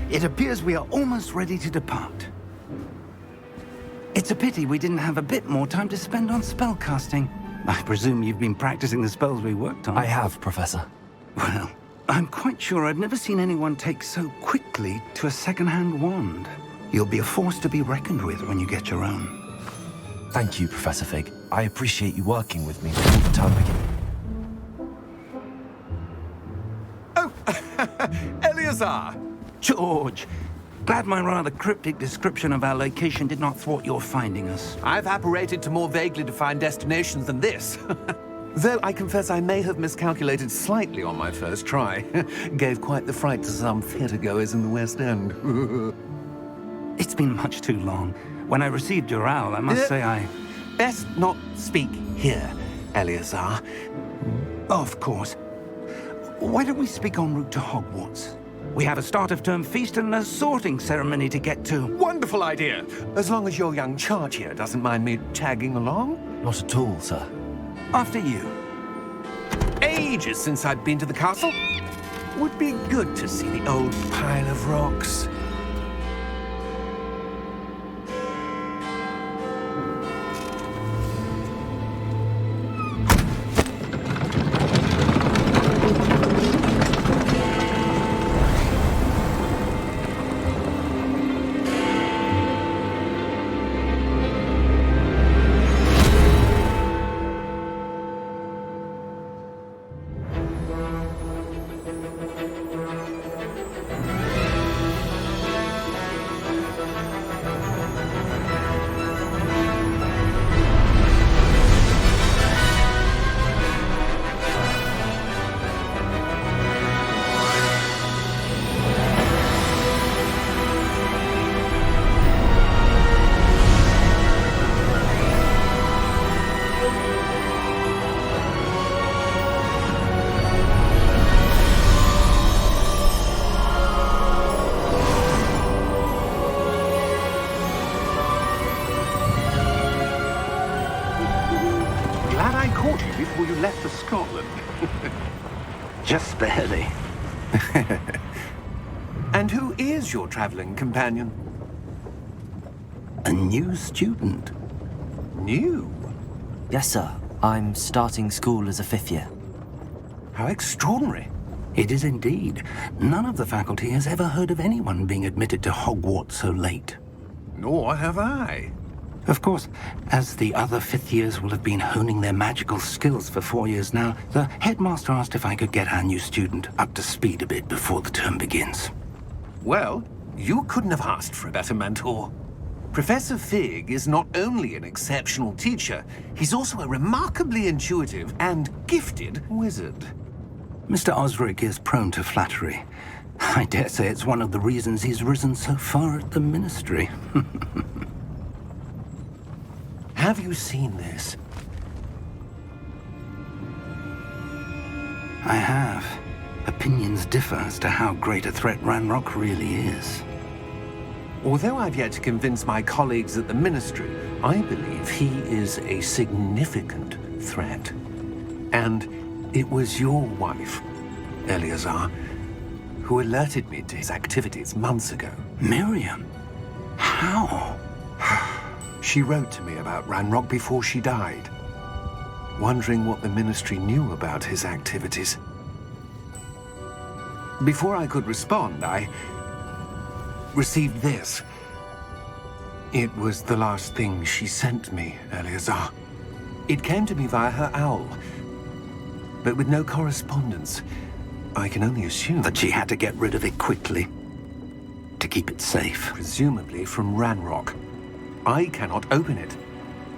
It appears we are almost ready to depart. It's a pity we didn't have a bit more time to spend on spellcasting. I presume you've been practicing the spells we worked on. I have, Professor. Well, I'm quite sure I've never seen anyone take so quickly to a second-hand wand. You'll be a force to be reckoned with when you get your own. Thank you, Professor Fig. I appreciate you working with me all the time again. Oh, Eleazar! George! Glad my rather cryptic description of our location did not thwart your finding us. I've apparated to more vaguely defined destinations than this. Though I confess I may have miscalculated slightly on my first try. Gave quite the fright to some theatergoers in the West End. It's been much too long. When I received your owl, I must say I... Best not speak here, Eleazar. Of course. Why don't we speak en route to Hogwarts? We have a start-of-term feast and a sorting ceremony to get to. Wonderful idea! As long as your young charge here doesn't mind me tagging along. Not at all, sir. After you. Ages since I'd been to the castle. Would be good to see the old pile of rocks. Before you left for Scotland. Just barely. And who is your traveling companion? A new student. New? Yes, sir. I'm starting school as a 5th year. How extraordinary. It is indeed. None of the faculty has ever heard of anyone being admitted to Hogwarts so late. Nor have I. Of course, as the other 5th years will have been honing their magical skills for 4 years now, the headmaster asked if I could get our new student up to speed a bit before the term begins. Well, you couldn't have asked for a better mentor. Professor Fig is not only an exceptional teacher, he's also a remarkably intuitive and gifted wizard. Mr. Osric is prone to flattery. I dare say it's one of the reasons he's risen so far at the Ministry. Have you seen this? I have. Opinions differ as to how great a threat Ranrock really is. Although I've yet to convince my colleagues at the Ministry, I believe he is a significant threat. And it was your wife, Eleazar, who alerted me to his activities months ago. Miriam? How? She wrote to me about Ranrock before she died, wondering what the Ministry knew about his activities. Before I could respond, I received this. It was the last thing she sent me, Eleazar. It came to me via her owl, but with no correspondence. I can only assume That she had to get rid of it quickly, to keep it safe. presumably from Ranrock. I cannot open it.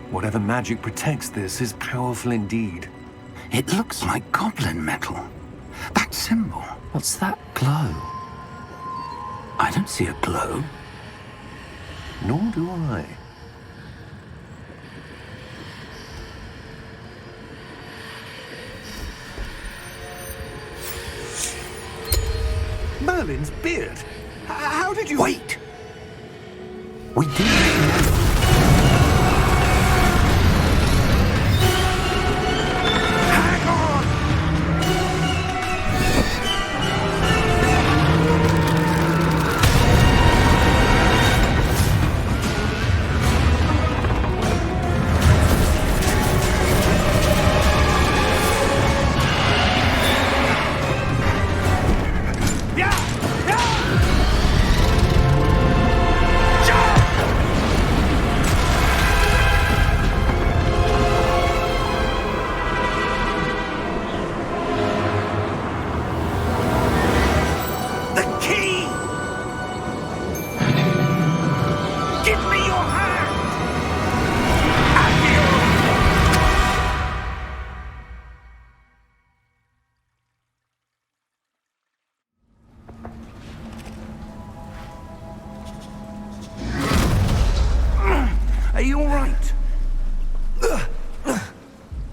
Whatever magic protects this is powerful indeed. It looks like goblin metal. That symbol. What's that glow? I don't see a glow. Nor do I. Merlin's beard. How did you... Wait! We do know. Hang on!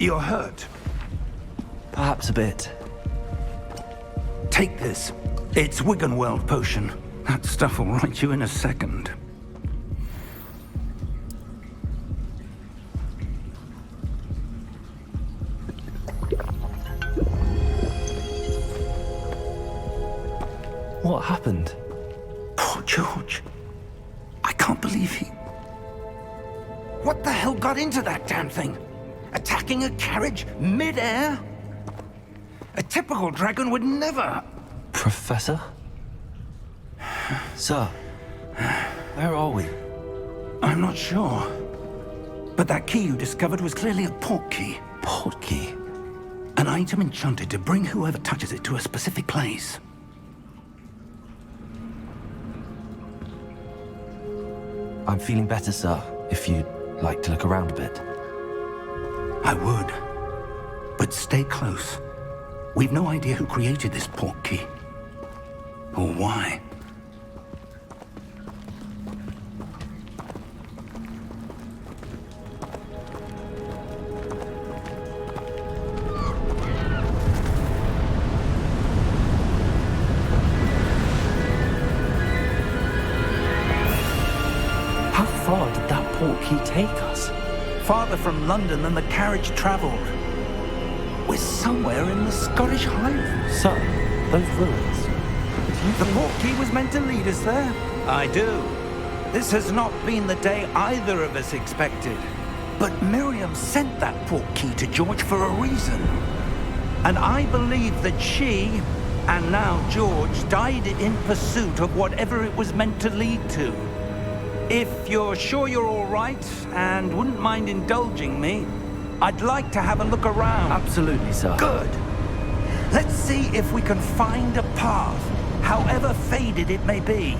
You're hurt. Perhaps a bit. Take this. It's Wiggenweld potion. That stuff will right you in a second. What happened? Poor George. I can't believe he... What the hell got into that damn thing? Attacking a carriage mid-air? A typical dragon would never... Professor? Sir, where are we? I'm not sure. But that key you discovered was clearly a port key. Port key? An item enchanted to bring whoever touches it to a specific place. I'm feeling better, sir, if you'd like to look around a bit. I would. But stay close. We've no idea who created this port key. Or why. How far did that port key take us? Farther from London than the carriage traveled. We're somewhere in the Scottish Highlands. Sir, those ruins. The port key was meant to lead us there. I do. This has not been the day either of us expected. But Miriam sent that port key to George for a reason. And I believe that she, and now George, died in pursuit of whatever it was meant to lead to. If you're sure you're all right and wouldn't mind indulging me, I'd like to have a look around. Absolutely, sir. Good. Let's see if we can find a path, however faded it may be.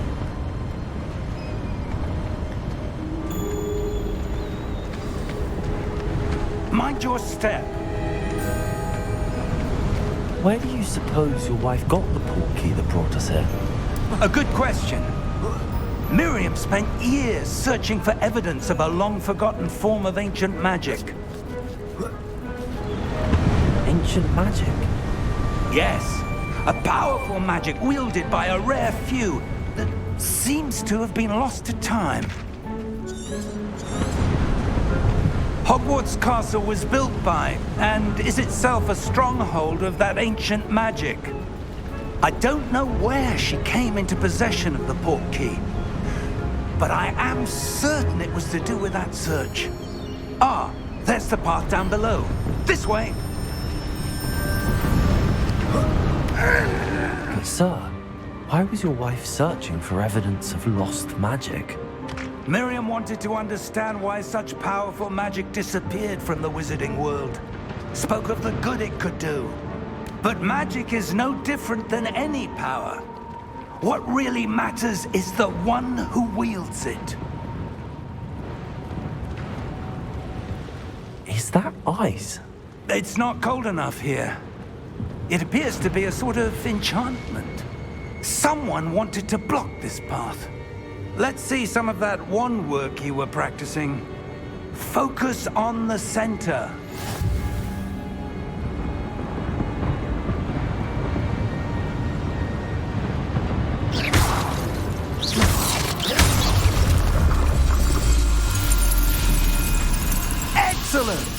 Mind your step. Where do you suppose your wife got the port key that brought us here? A good question. Miriam spent years searching for evidence of a long-forgotten form of ancient magic. Ancient magic? Yes, a powerful magic wielded by a rare few that seems to have been lost to time. Hogwarts Castle was built by, and is itself a stronghold of that ancient magic. I don't know where she came into possession of the port key, but I am certain it was to do with that search. Ah, there's the path down below. This way. But sir, why was your wife searching for evidence of lost magic? Miriam wanted to understand why such powerful magic disappeared from the wizarding world. Spoke of the good it could do. But magic is no different than any power. What really matters is the one who wields it. Is that ice? It's not cold enough here. It appears to be a sort of enchantment. Someone wanted to block this path. Let's see some of that wand work you were practicing. Focus on the center. Excellent!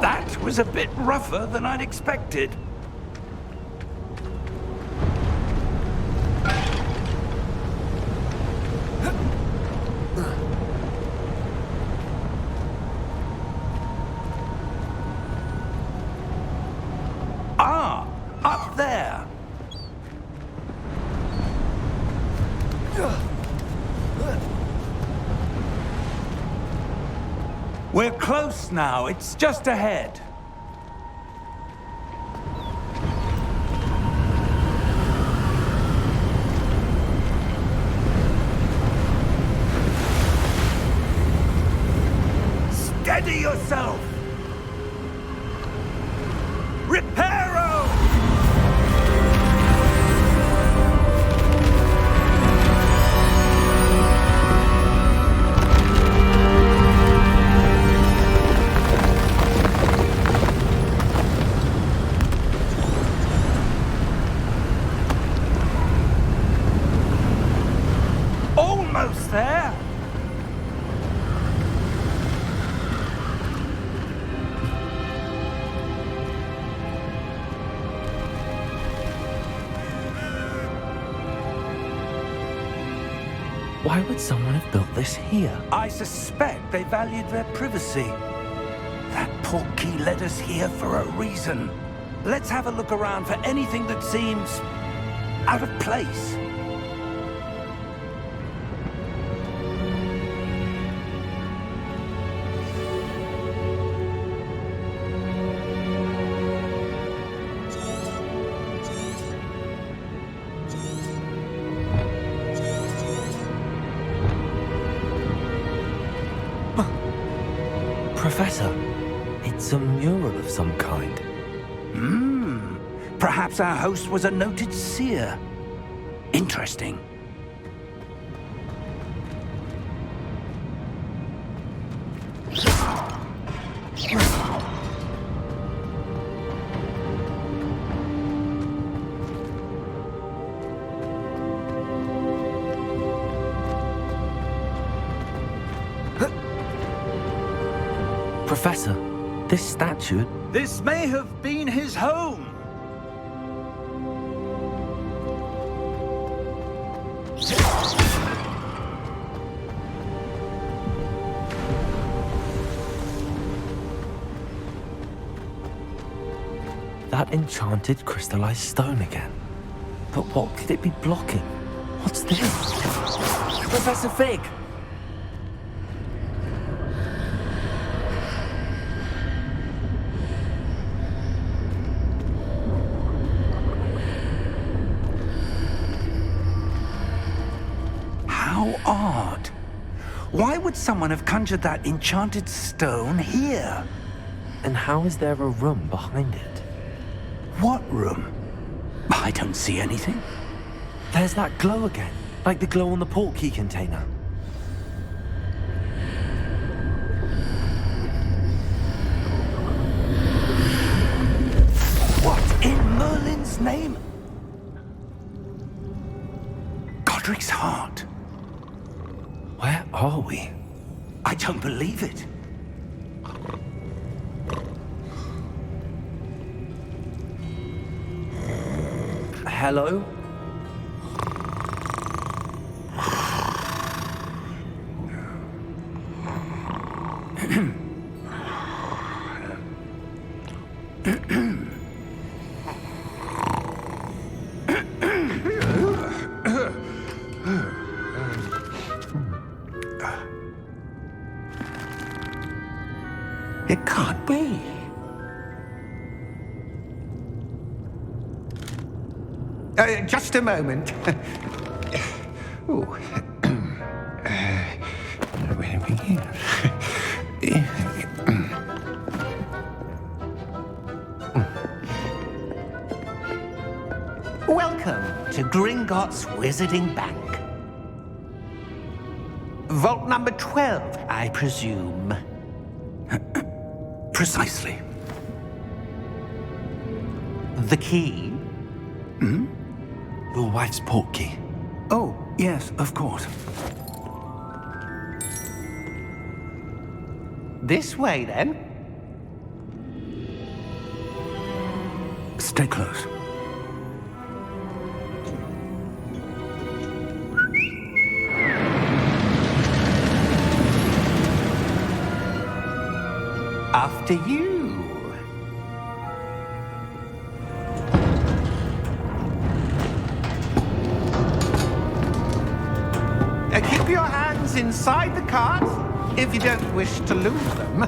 That was a bit rougher than I'd expected. Ah, up there. We're close now. It's just ahead. Steady! Steady yourself! Reparo! Almost there! Why would someone have built this here? I suspect they valued their privacy. That portkey led us here for a reason. Let's have a look around for anything that seems out of place. Professor, it's a mural of some kind. Perhaps our host was a noted seer. Interesting. Professor, this statue... This may have been his home. That enchanted crystallized stone again. But what could it be blocking? What's this? Professor Fig! How odd. Why would someone have conjured that enchanted stone here? And how is there a room behind it? What room? I don't see anything. There's that glow again, like the glow on the portkey container. What in Merlin's name? Godric's heart. Where are we? I don't believe it. Hello? It can't be. Just a moment. Ooh. Where are we here? Welcome to Gringotts Wizarding Bank. Vault number 12, I presume. Precisely. The key? Your wife's portkey. Oh, yes, of course. This way, then. Stay close. After you. Keep your hands inside the cart if you don't wish to lose them.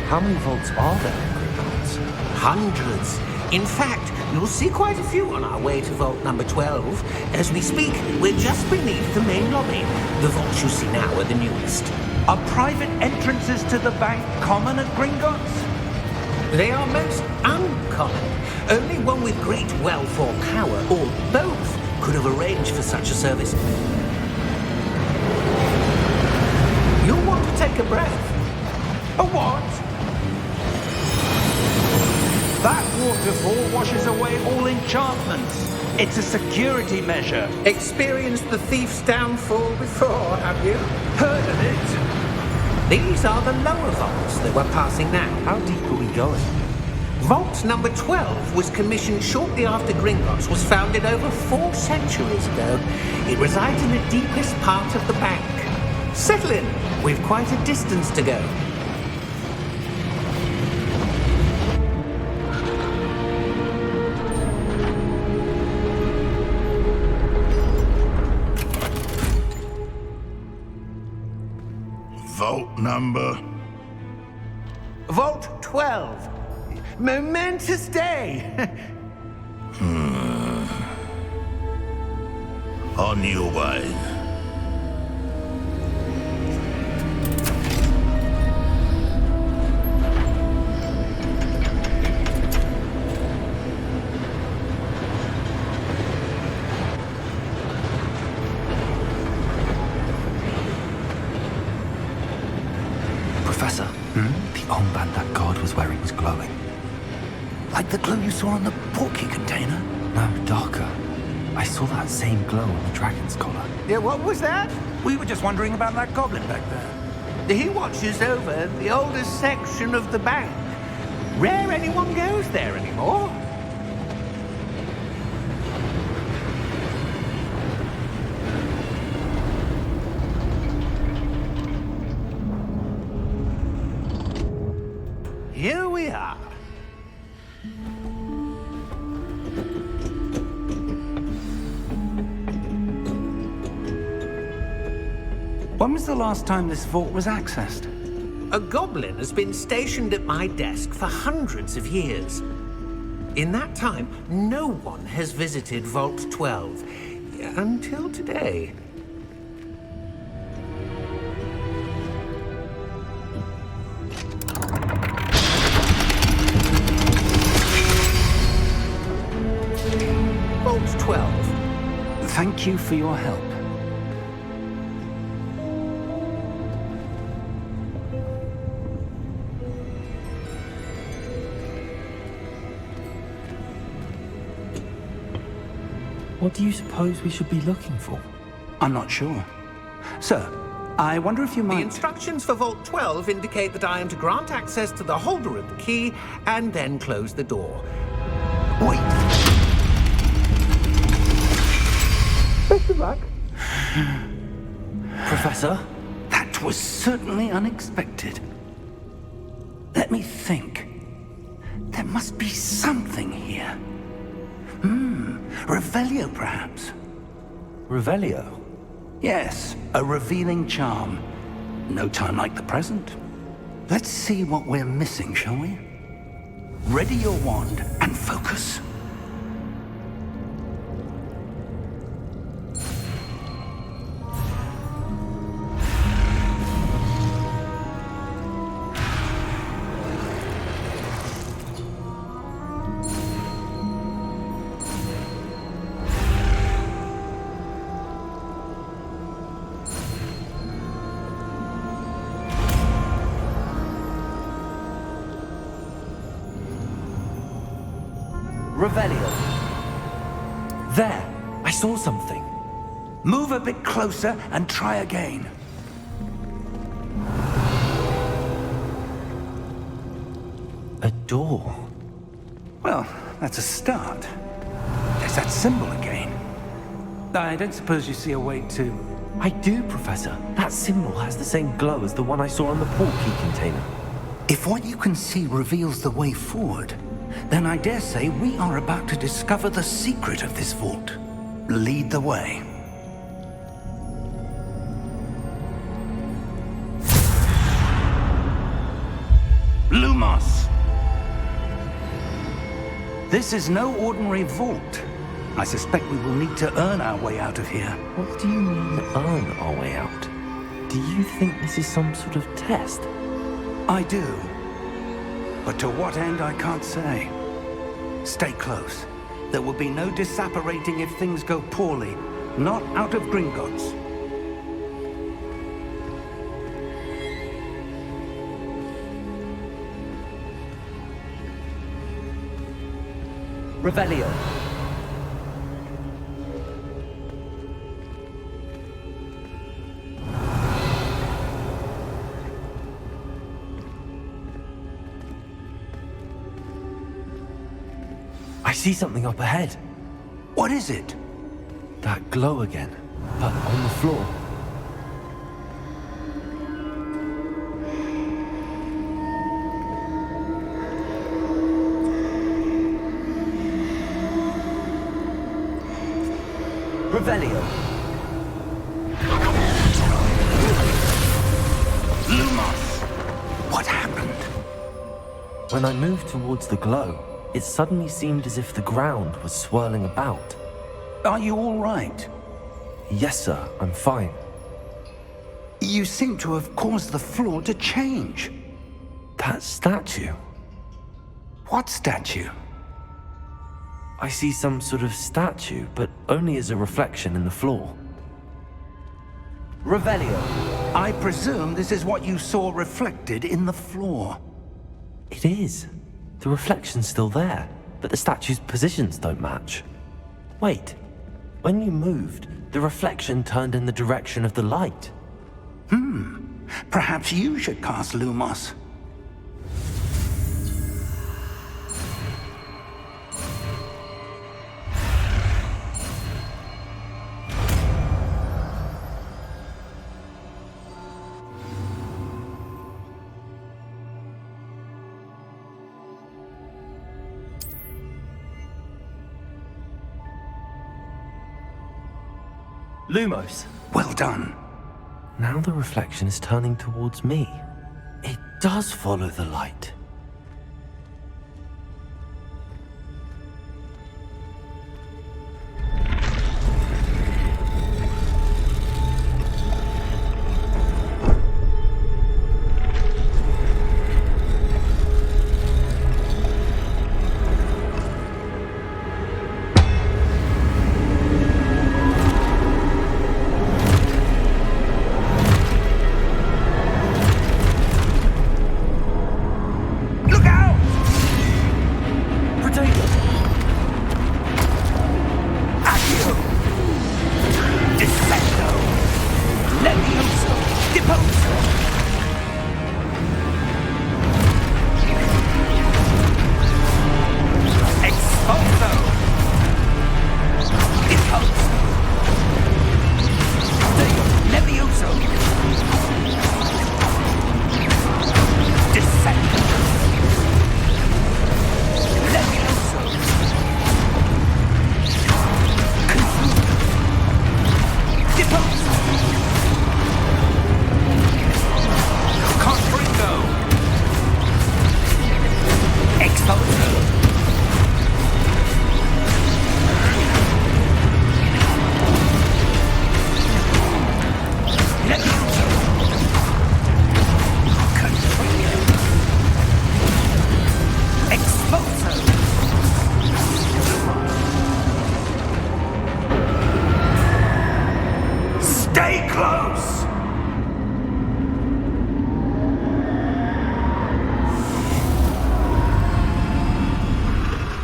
How many vaults are there in Gringotts? Hundreds. In fact, you'll see quite a few on our way to vault number 12. As we speak, we're just beneath the main lobby. The vaults you see now are the newest. Are private entrances to the bank common at Gringotts? They are most uncommon. Only one with great wealth or power, or both, could have arranged for such a service. You'll want to take a breath. A what? That waterfall washes away all enchantments. It's a security measure. Experienced the thief's downfall before, have you? Heard of it? These are the lower vaults that we're passing now. How deep are we going? Vault number 12 was commissioned shortly after Gringotts was founded over 4 centuries ago. It resides in the deepest part of the bank. Settle in. We've quite a distance to go. Vault number? Vault 12. Momentous day. On your way. Professor, the armband that guard was wearing was glowing. Like the glow you saw on the portkey container? No, darker. I saw that same glow on the dragon's collar. Yeah, what was that? We were just wondering about that goblin back there. He watches over the oldest section of the bank. Rare anyone goes there anymore. Here we are. When was the last time this vault was accessed? A goblin has been stationed at my desk for hundreds of years. In that time, no one has visited Vault 12 until today. Vault 12. Thank you for your help. What do you suppose we should be looking for? I'm not sure. Sir, I wonder if you The might... instructions for Vault 12 indicate that I am to grant access to the holder of the key and then close the door. Wait. Best of luck. Professor? That was certainly unexpected. Let me think. There must be something here. Revelio, perhaps? Revelio? Yes, a revealing charm. No time like the present. Let's see what we're missing, shall we? Ready your wand and focus. Revelio. There! I saw something. Move a bit closer and try again. A door. Well, that's a start. There's that symbol again. I don't suppose you see a way to... I do, Professor. That symbol has the same glow as the one I saw on the portkey container. If what you can see reveals the way forward, then I dare say we are about to discover the secret of this vault. Lead the way. Lumos! This is no ordinary vault. I suspect we will need to earn our way out of here. What do you mean, earn our way out? Do you think this is some sort of test? I do. But to what end, I can't say. Stay close. There will be no disapparating if things go poorly. Not out of Gringotts. Revelio. I see something up ahead. What is it? That glow again, but on the floor. Revelio. Lumos! What happened? When I moved towards the glow, it suddenly seemed as if the ground was swirling about. Are you all right? Yes, sir, I'm fine. You seem to have caused the floor to change. That statue. What statue? I see some sort of statue, but only as a reflection in the floor. Revelio. I presume this is what you saw reflected in the floor. It is. The reflection's still there, but the statue's positions don't match. Wait. When you moved, the reflection turned in the direction of the light. Perhaps you should cast Lumos. Lumos. Well done. Now the reflection is turning towards me. It does follow the light.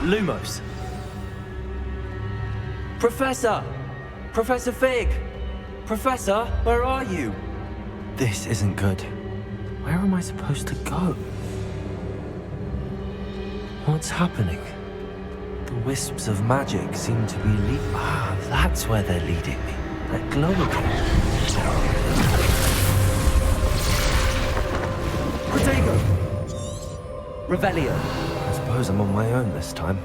Lumos. Professor! Professor Fig! Professor, where are you? This isn't good. Where am I supposed to go? What's happening? The wisps of magic seem to be that's where they're leading me. That glow again. Protego! Revelio. I suppose I'm on my own this time.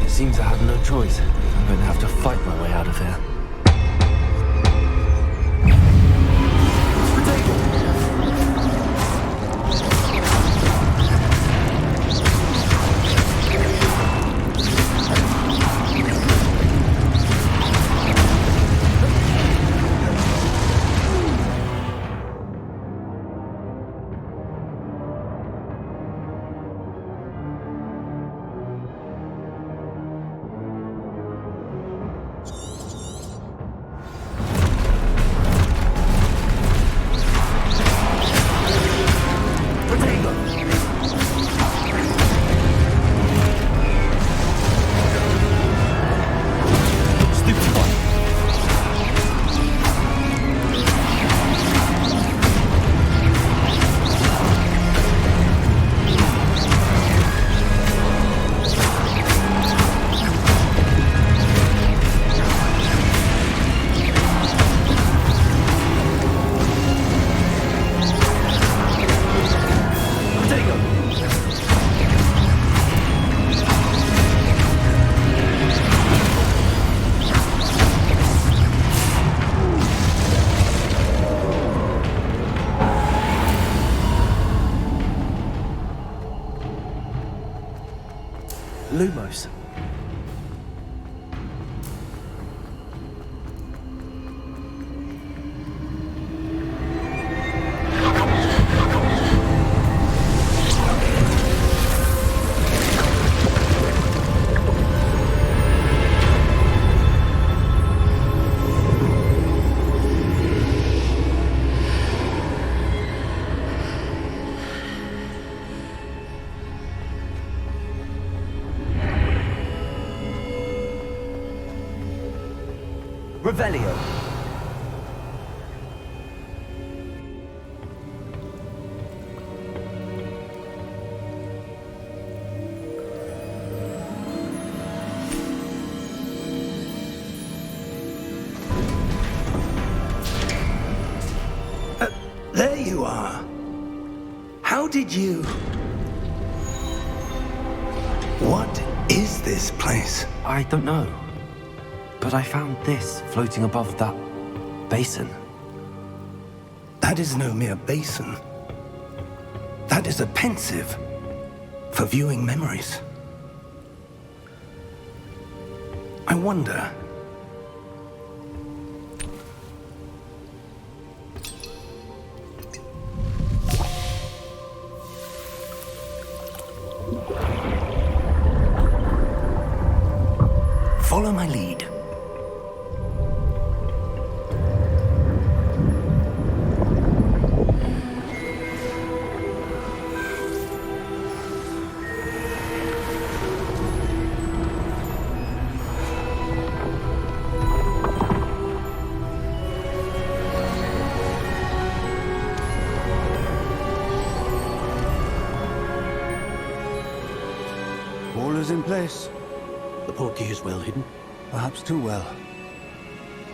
It seems I have no choice. I'm going to have to fight my way out of here. Lumos. Revelio. There you are. How did you... What is this place? I don't know. But I found this floating above that basin. That is no mere basin. That is a pensive for viewing memories. I wonder... Follow my lead. All is in place. The portkey is well hidden. Perhaps too well.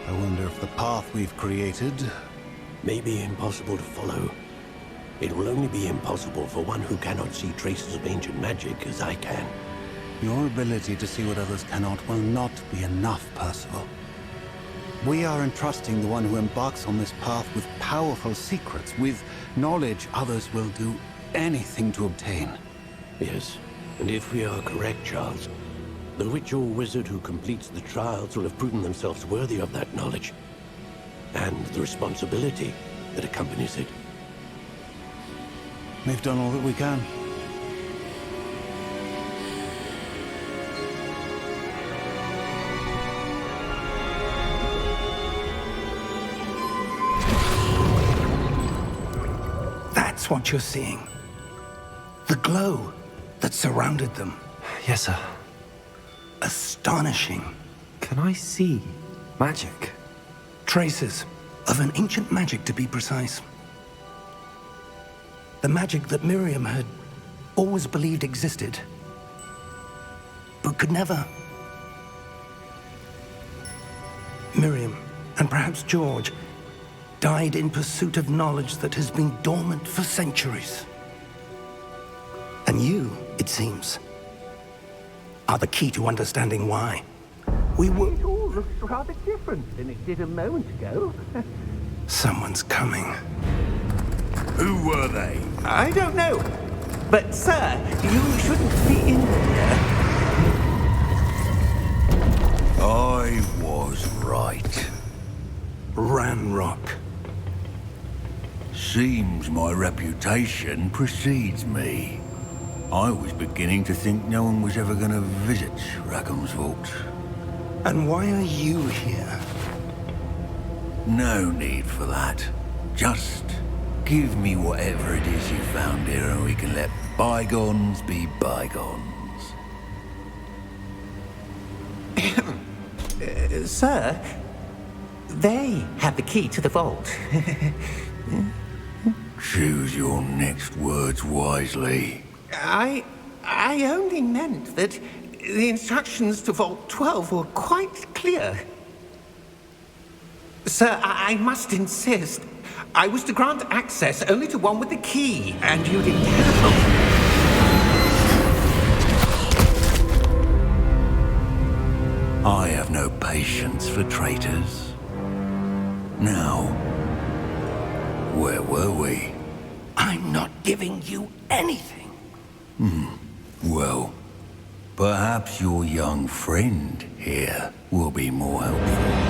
I wonder if the path we've created... May be impossible to follow. It will only be impossible for one who cannot see traces of ancient magic as I can. Your ability to see what others cannot will not be enough, Percival. We are entrusting the one who embarks on this path with powerful secrets, with knowledge others will do anything to obtain. Yes, and if we are correct, Charles, the witch or wizard who completes the trials will have proven themselves worthy of that knowledge, and the responsibility that accompanies it. We've done all that we can. That's what you're seeing. The glow that surrounded them. Yes, sir. Astonishing. Can I see magic? Traces of an ancient magic, to be precise. The magic that Miriam had always believed existed, but could never. Miriam, and perhaps George, died in pursuit of knowledge that has been dormant for centuries. And you, it seems, are the key to understanding why. We were... It all looks rather different than it did a moment ago. Someone's coming. Who were they? I don't know. But, sir, you shouldn't be in here. I was right. Ranrock. Seems my reputation precedes me. I was beginning to think no one was ever going to visit Rackham's Vault. And why are you here? No need for that. Just give me whatever it is you found here and we can let bygones be bygones. Sir, they have the key to the vault. Choose your next words wisely. I only meant that the instructions to Vault 12 were quite clear. Sir, I must insist. I was to grant access only to one with the key, and you didn't have... I have no patience for traitors. Now, where were we? I'm not giving you anything. Well, Perhaps your young friend here will be more helpful.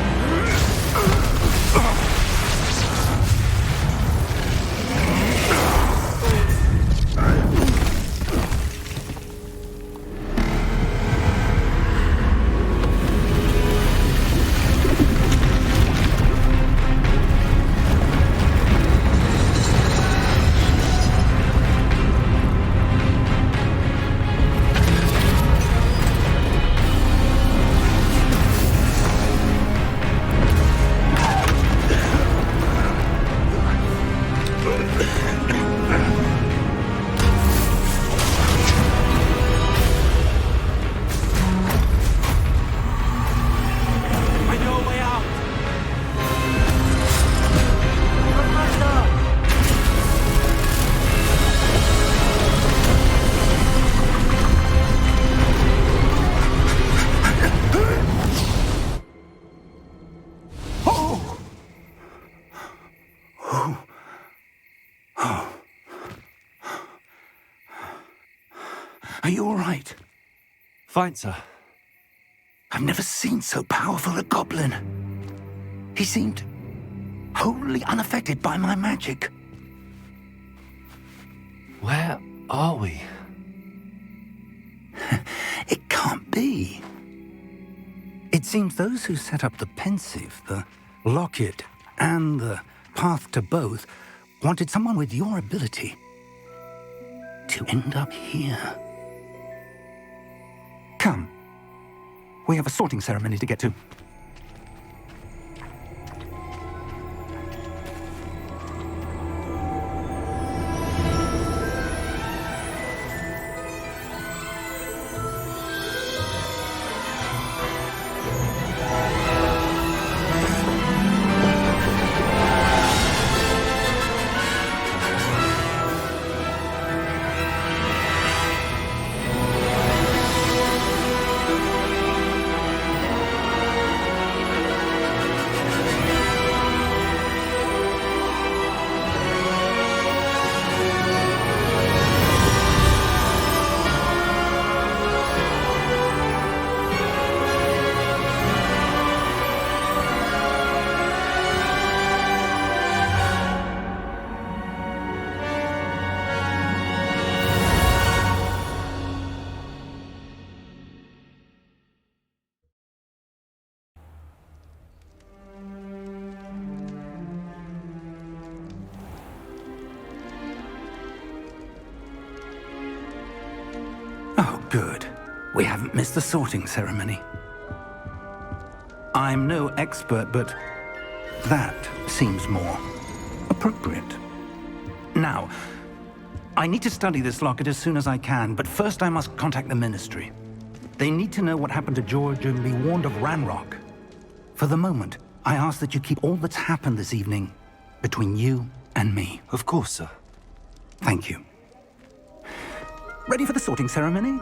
Are you all right? Fine, sir. I've never seen so powerful a goblin. He seemed wholly unaffected by my magic. Where are we? It can't be. It seems those who set up the pensive, the locket, and the path to both wanted someone with your ability to end up here. Come. We have a sorting ceremony to get to. Oh, good. We haven't missed the sorting ceremony. I'm no expert, but that seems more appropriate. Now, I need to study this locket as soon as I can, but first I must contact the Ministry. They need to know what happened to George and be warned of Ranrock. For the moment, I ask that you keep all that's happened this evening between you and me. Of course, sir. Thank you. Ready for the sorting ceremony?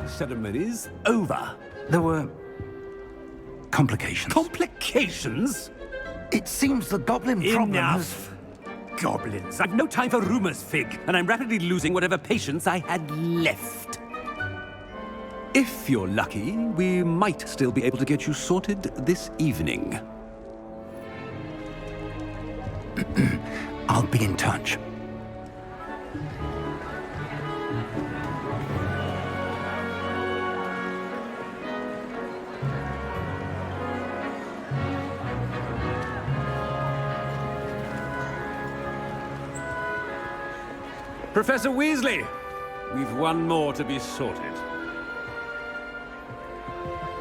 Ceremony's over. There were complications. Complications? It seems the goblin problem has... Enough! Goblins. I've no time for rumors, Fig, and I'm rapidly losing whatever patience I had left. If you're lucky, we might still be able to get you sorted this evening. I'll be in touch. Professor Weasley, we've one more to be sorted.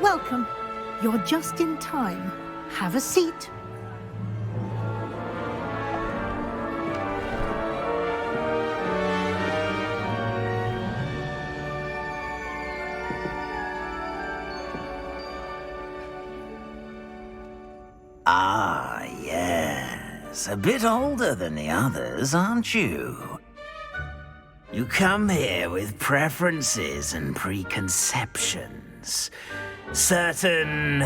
Welcome. You're just in time. Have a seat. Ah, yes. A bit older than the others, aren't you? You come here with preferences and preconceptions. Certain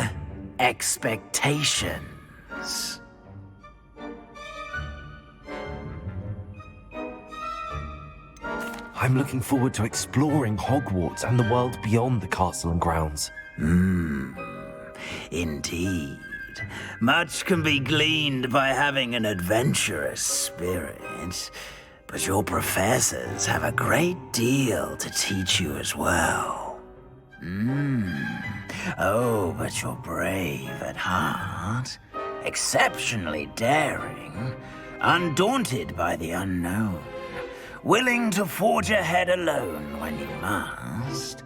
expectations. I'm looking forward to exploring Hogwarts and the world beyond the castle and grounds. Indeed. Much can be gleaned by having an adventurous spirit, but your professors have a great deal to teach you as well. Oh, but you're brave at heart, exceptionally daring, undaunted by the unknown, willing to forge ahead alone when you must.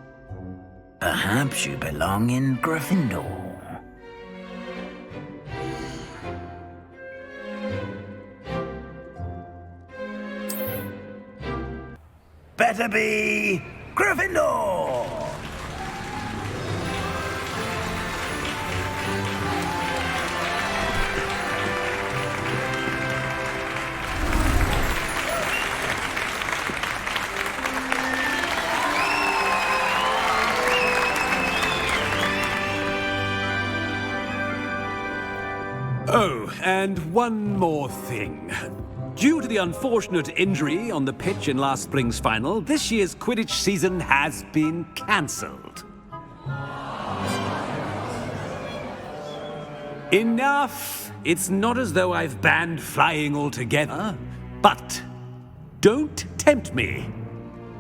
Perhaps you belong in Gryffindor. Better be Gryffindor! Oh, and one more thing. Due to the unfortunate injury on the pitch in last spring's final, this year's Quidditch season has been cancelled. Enough! It's not as though I've banned flying altogether, but don't tempt me.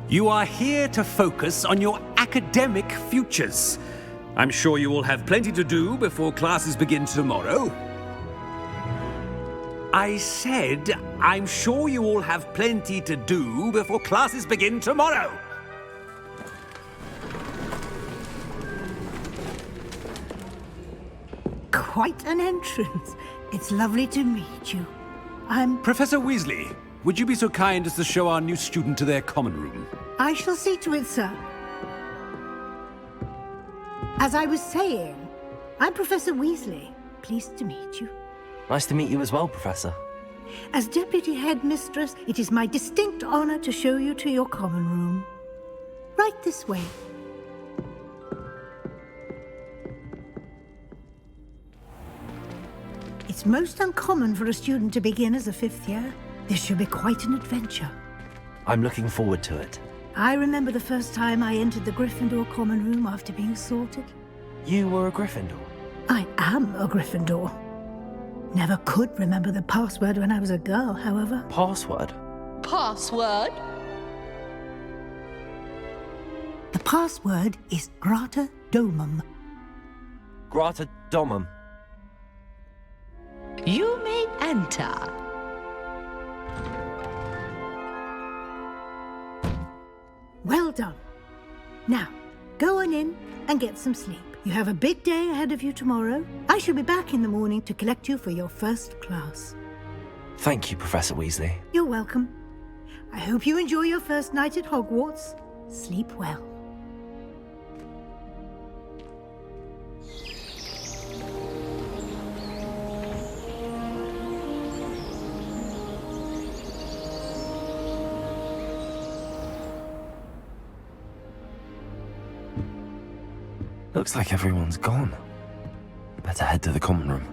You are here to focus on your academic futures. I'm sure you will have plenty to do before classes begin tomorrow. I said, I'm sure you all have plenty to do before classes begin tomorrow. Quite an entrance. It's lovely to meet you. Professor Weasley, would you be so kind as to show our new student to their common room? I shall see to it, sir. As I was saying, I'm Professor Weasley. Pleased to meet you. Nice to meet you as well, Professor. As Deputy Headmistress, it is my distinct honor to show you to your common room. Right this way. It's most uncommon for a student to begin as a fifth year. This should be quite an adventure. I'm looking forward to it. I remember the first time I entered the Gryffindor common room after being sorted. You were a Gryffindor? I am a Gryffindor. Never could remember the password when I was a girl, however. Password? Password? The password is Grata Domum. Grata Domum. You may enter. Well done. Now, go on in and get some sleep. You have a big day ahead of you tomorrow. I shall be back in the morning to collect you for your first class. Thank you, Professor Weasley. You're welcome. I hope you enjoy your first night at Hogwarts. Sleep well. Looks like everyone's gone. Better head to the common room.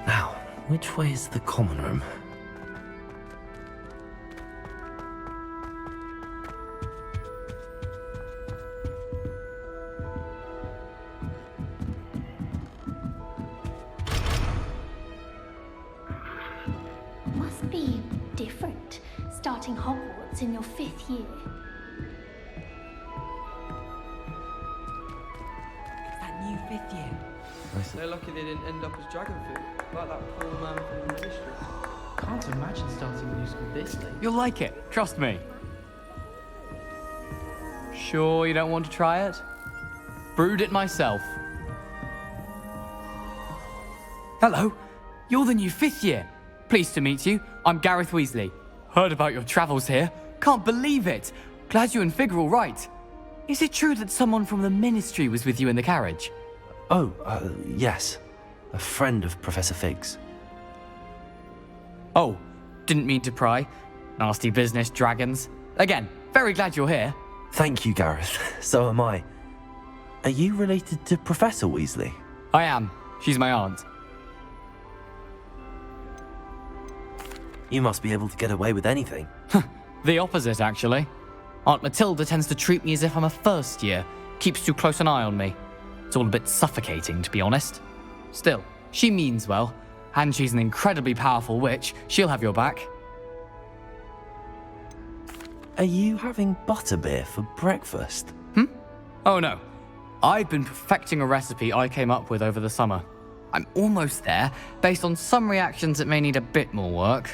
Now, which way is the common room? Must be different, starting Hogwarts in your 5th year. That new 5th year. They're lucky they didn't end up as dragon food. Like that poor man from the ministry. Can't imagine starting a new school this late. You'll like it, trust me. Sure you don't want to try it? Brewed it myself. Hello, you're the new 5th year. Pleased to meet you. I'm Gareth Weasley. Heard about your travels here. Can't believe it. Glad you and Fig are all right. Is it true that someone from the ministry was with you in the carriage? Oh, yes. A friend of Professor Fig's. Oh, didn't mean to pry. Nasty business, dragons. Again, very glad you're here. Thank you, Gareth. So am I. Are you related to Professor Weasley? I am. She's my aunt. You must be able to get away with anything. The opposite, actually. Aunt Matilda tends to treat me as if I'm a first year. Keeps too close an eye on me. It's all a bit suffocating, to be honest. Still, she means well. And she's an incredibly powerful witch. She'll have your back. Are you having butterbeer for breakfast? Oh no. I've been perfecting a recipe I came up with over the summer. I'm almost there, based on some reactions that may need a bit more work.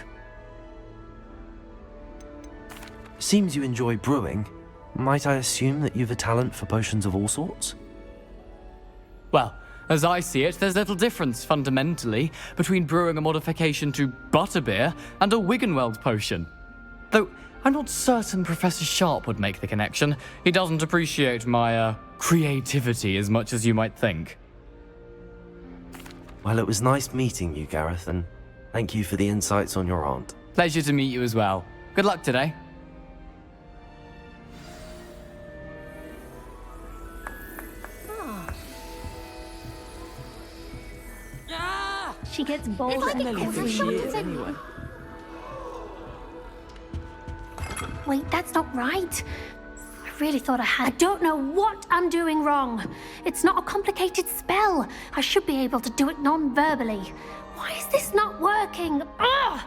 Seems you enjoy brewing. Might I assume that you've a talent for potions of all sorts? Well, as I see it, there's little difference, fundamentally, between brewing a modification to butterbeer and a Wiggenweld potion. Though, I'm not certain Professor Sharp would make the connection. He doesn't appreciate my, creativity as much as you might think. Well, it was nice meeting you, Gareth, and thank you for the insights on your aunt. Pleasure to meet you as well. Good luck today. She gets bored at every year anyway. Wait, that's not right. I really thought I had. I don't know what I'm doing wrong. It's not a complicated spell. I should be able to do it non-verbally. Why is this not working? Ugh!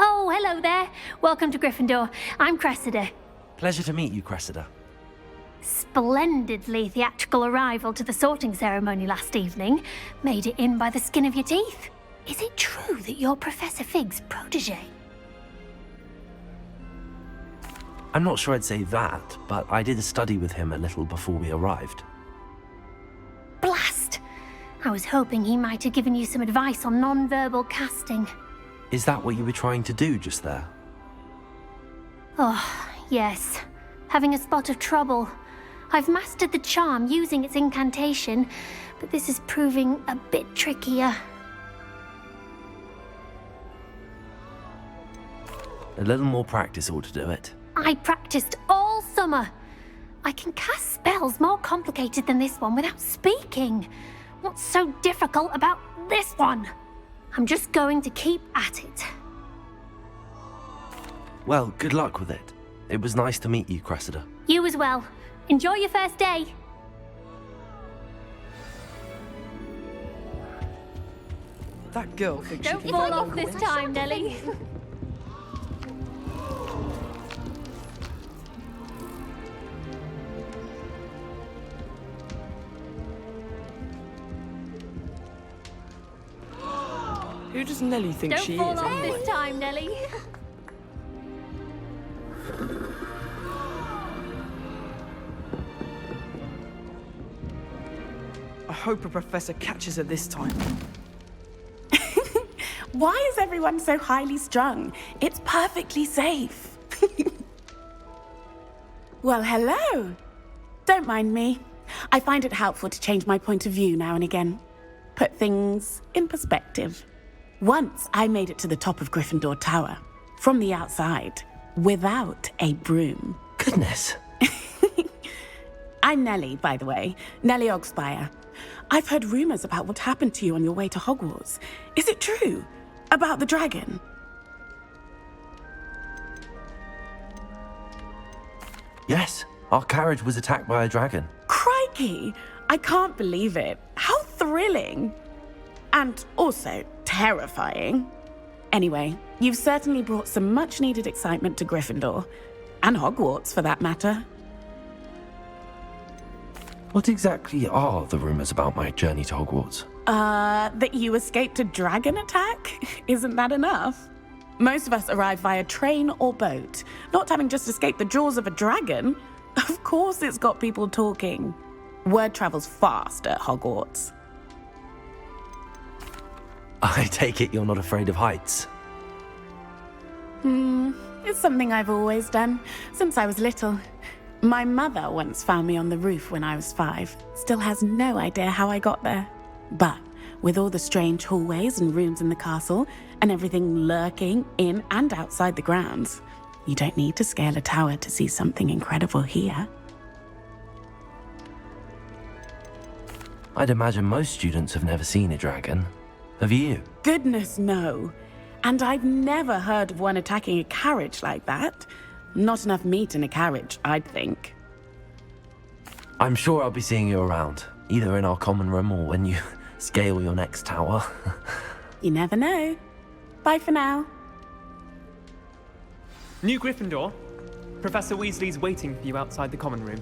Oh, hello there. Welcome to Gryffindor. I'm Cressida. Pleasure to meet you, Cressida. Splendidly theatrical arrival to the sorting ceremony last evening. Made it in by the skin of your teeth. Is it true that you're Professor Fig's protege? I'm not sure I'd say that, but I did a study with him a little before we arrived. Blast! I was hoping he might have given you some advice on non-verbal casting. Is that what you were trying to do just there? Oh, yes. Having a spot of trouble. I've mastered the charm using its incantation, but this is proving a bit trickier. A little more practice ought to do it. I practiced all summer. I can cast spells more complicated than this one without speaking. What's so difficult about this one? I'm just going to keep at it. Well, good luck with it. It was nice to meet you, Cressida. You as well. Enjoy your first day. That girl thinks she Don't can fall off this time, Nelly. Who does Nelly think she is? Don't fall off this time, Nelly. I hope a professor catches her this time. Why is everyone so highly strung? It's perfectly safe. Well, hello. Don't mind me. I find it helpful to change my point of view now and again. Put things in perspective. Once I made it to the top of Gryffindor Tower, from the outside, without a broom. Goodness. I'm Nellie, by the way. Nellie Ogspire. I've heard rumors about what happened to you on your way to Hogwarts. Is it true? About the dragon? Yes, our carriage was attacked by a dragon. Crikey! I can't believe it. How thrilling! And also terrifying. Anyway, you've certainly brought some much-needed excitement to Gryffindor. And Hogwarts, for that matter. What exactly are the rumors about my journey to Hogwarts? That you escaped a dragon attack? Isn't that enough? Most of us arrive via train or boat, not having just escaped the jaws of a dragon. Of course it's got people talking. Word travels fast at Hogwarts. I take it you're not afraid of heights. It's something I've always done, since I was little. My mother once found me on the roof when I was 5. Still has no idea how I got there. But with all the strange hallways and rooms in the castle, and everything lurking in and outside the grounds, you don't need to scale a tower to see something incredible here. I'd imagine most students have never seen a dragon. Have you? Goodness, no. And I've never heard of one attacking a carriage like that. Not enough meat in a carriage, I'd think. I'm sure I'll be seeing you around, either in our common room or when you scale your next tower. You never know. Bye for now. New Gryffindor. Professor Weasley's waiting for you outside the common room.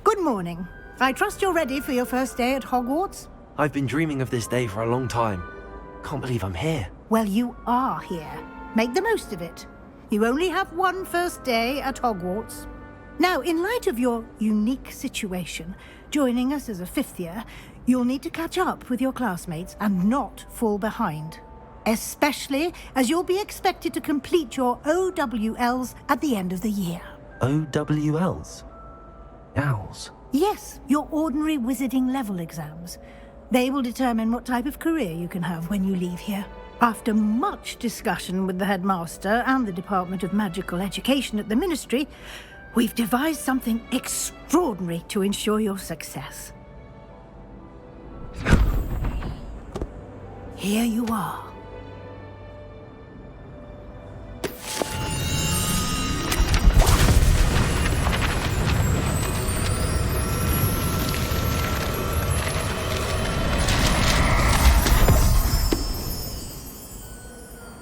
Good morning. I trust you're ready for your first day at Hogwarts? I've been dreaming of this day for a long time. Can't believe I'm here. Well, you are here. Make the most of it. You only have one first day at Hogwarts. Now, in light of your unique situation, joining us as a 5th year, you'll need to catch up with your classmates and not fall behind. Especially as you'll be expected to complete your OWLs at the end of the year. OWLs? Owls? Yes, your ordinary wizarding level exams. They will determine what type of career you can have when you leave here. After much discussion with the headmaster and the Department of Magical Education at the Ministry, we've devised something extraordinary to ensure your success. Here you are.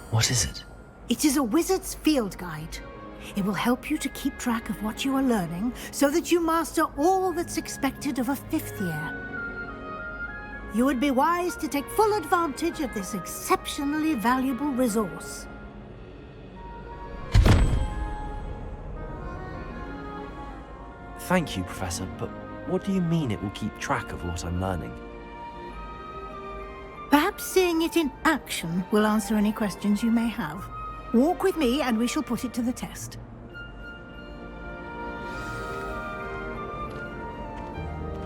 What is it? It is a wizard's field guide. It will help you to keep track of what you are learning so that you master all that's expected of a 5th year. You would be wise to take full advantage of this exceptionally valuable resource. Thank you, Professor, but what do you mean it will keep track of what I'm learning? Perhaps seeing it in action will answer any questions you may have. Walk with me and we shall put it to the test.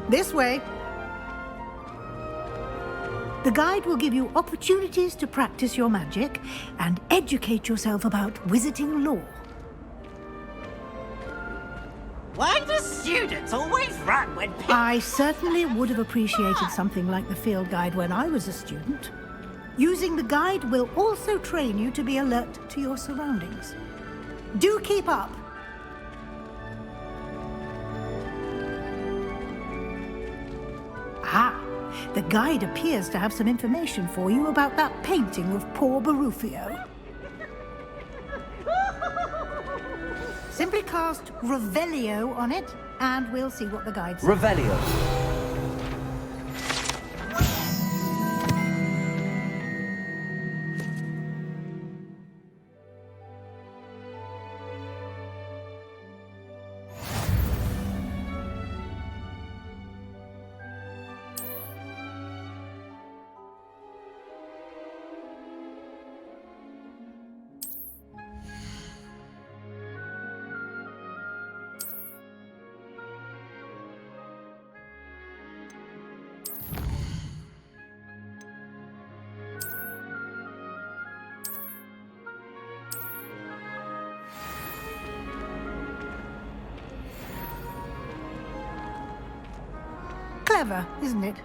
This way. The guide will give you opportunities to practice your magic and educate yourself about wizarding lore. Why do students always run when people... I certainly would have appreciated something like the field guide when I was a student. Using the guide will also train you to be alert to your surroundings. Do keep up. Ah, the guide appears to have some information for you about that painting of poor Barufio. Simply cast Revelio on it, and we'll see what the guide says. Revelio. Clever, isn't it?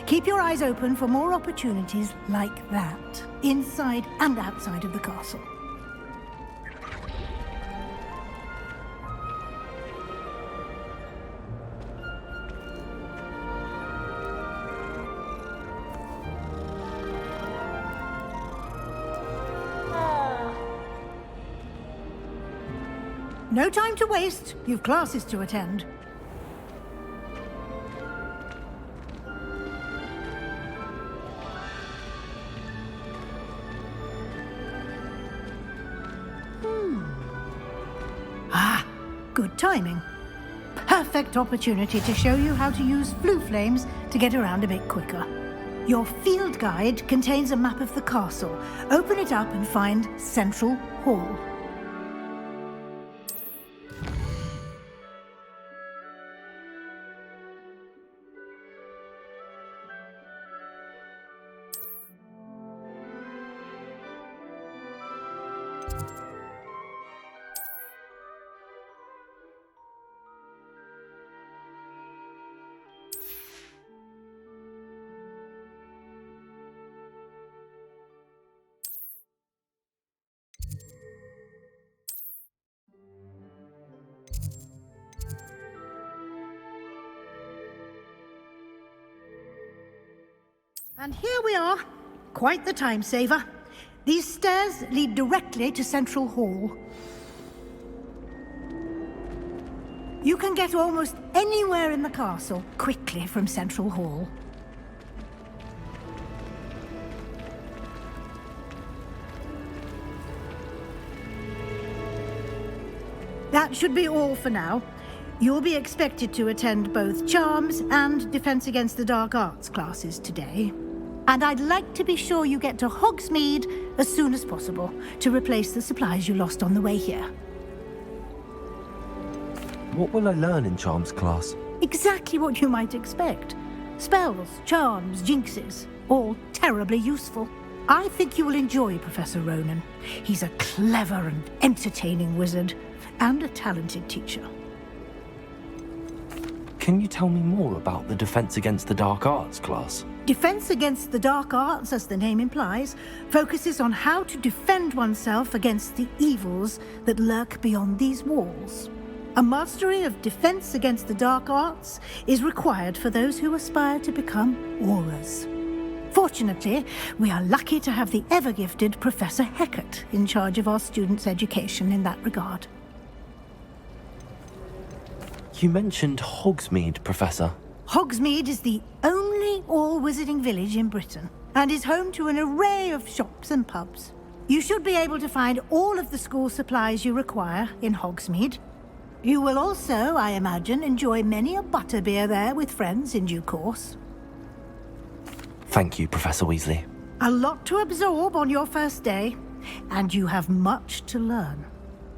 Keep your eyes open for more opportunities like that, inside and outside of the castle. No time to waste. You've classes to attend. Good timing. Perfect opportunity to show you how to use flue flames to get around a bit quicker. Your field guide contains a map of the castle. Open it up and find Central Hall. And here we are. Quite the time saver. These stairs lead directly to Central Hall. You can get almost anywhere in the castle quickly from Central Hall. That should be all for now. You'll be expected to attend both Charms and Defense Against the Dark Arts classes today. And I'd like to be sure you get to Hogsmeade as soon as possible to replace the supplies you lost on the way here. What will I learn in Charms class? Exactly what you might expect. Spells, charms, jinxes, all terribly useful. I think you will enjoy Professor Ronan. He's a clever and entertaining wizard, and a talented teacher. Can you tell me more about the Defense Against the Dark Arts class? Defense Against the Dark Arts, as the name implies, focuses on how to defend oneself against the evils that lurk beyond these walls. A mastery of Defense Against the Dark Arts is required for those who aspire to become Aurors. Fortunately, we are lucky to have the ever-gifted Professor Hecat in charge of our students' education in that regard. You mentioned Hogsmeade, Professor. Hogsmeade is the only all-wizarding village in Britain and is home to an array of shops and pubs. You should be able to find all of the school supplies you require in Hogsmeade. You will also, I imagine, enjoy many a butterbeer there with friends in due course. Thank you, Professor Weasley. A lot to absorb on your first day, and you have much to learn.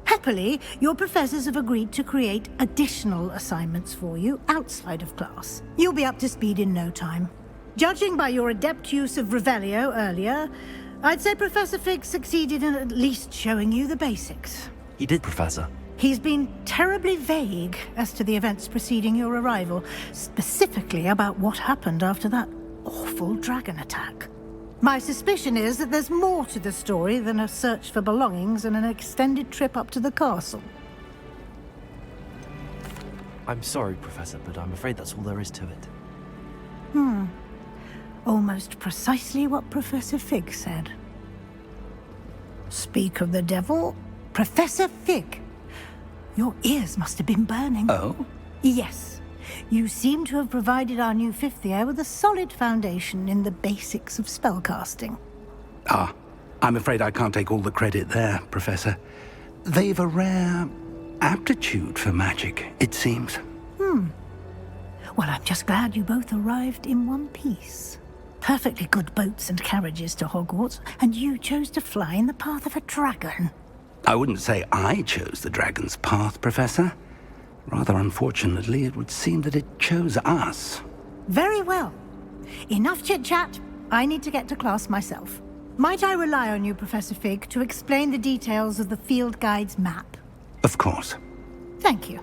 Happily, your professors have agreed to create additional assignments for you outside of class. You'll be up to speed in no time. Judging by your adept use of Revelio earlier, I'd say Professor Fig succeeded in at least showing you the basics. He did, Professor. He's been terribly vague as to the events preceding your arrival, specifically about what happened after that awful dragon attack. My suspicion is that there's more to the story than a search for belongings and an extended trip up to the castle. I'm sorry, Professor, but I'm afraid that's all there is to it. Almost precisely what Professor Fig said. Speak of the devil, Professor Fig. Your ears must have been burning. Oh? Yes. You seem to have provided our new fifth year with a solid foundation in the basics of spellcasting. I'm afraid I can't take all the credit there, Professor. They've a rare aptitude for magic, it seems. Well, I'm just glad you both arrived in one piece. Perfectly good boats and carriages to Hogwarts, and you chose to fly in the path of a dragon. I wouldn't say I chose the dragon's path, Professor. Rather unfortunately, it would seem that it chose us. Very well. Enough chit-chat. I need to get to class myself. Might I rely on you, Professor Fig, to explain the details of the field guide's map? Of course. Thank you.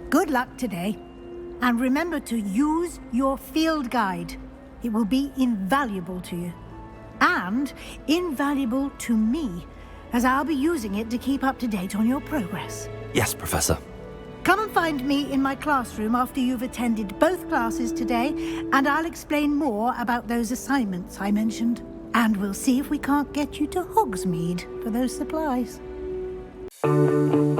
Good luck today. And remember to use your field guide. It will be invaluable to you. And invaluable to me, as I'll be using it to keep up to date on your progress. Yes, Professor. Come and find me in my classroom after you've attended both classes today, and I'll explain more about those assignments I mentioned. And we'll see if we can't get you to Hogsmeade for those supplies. you.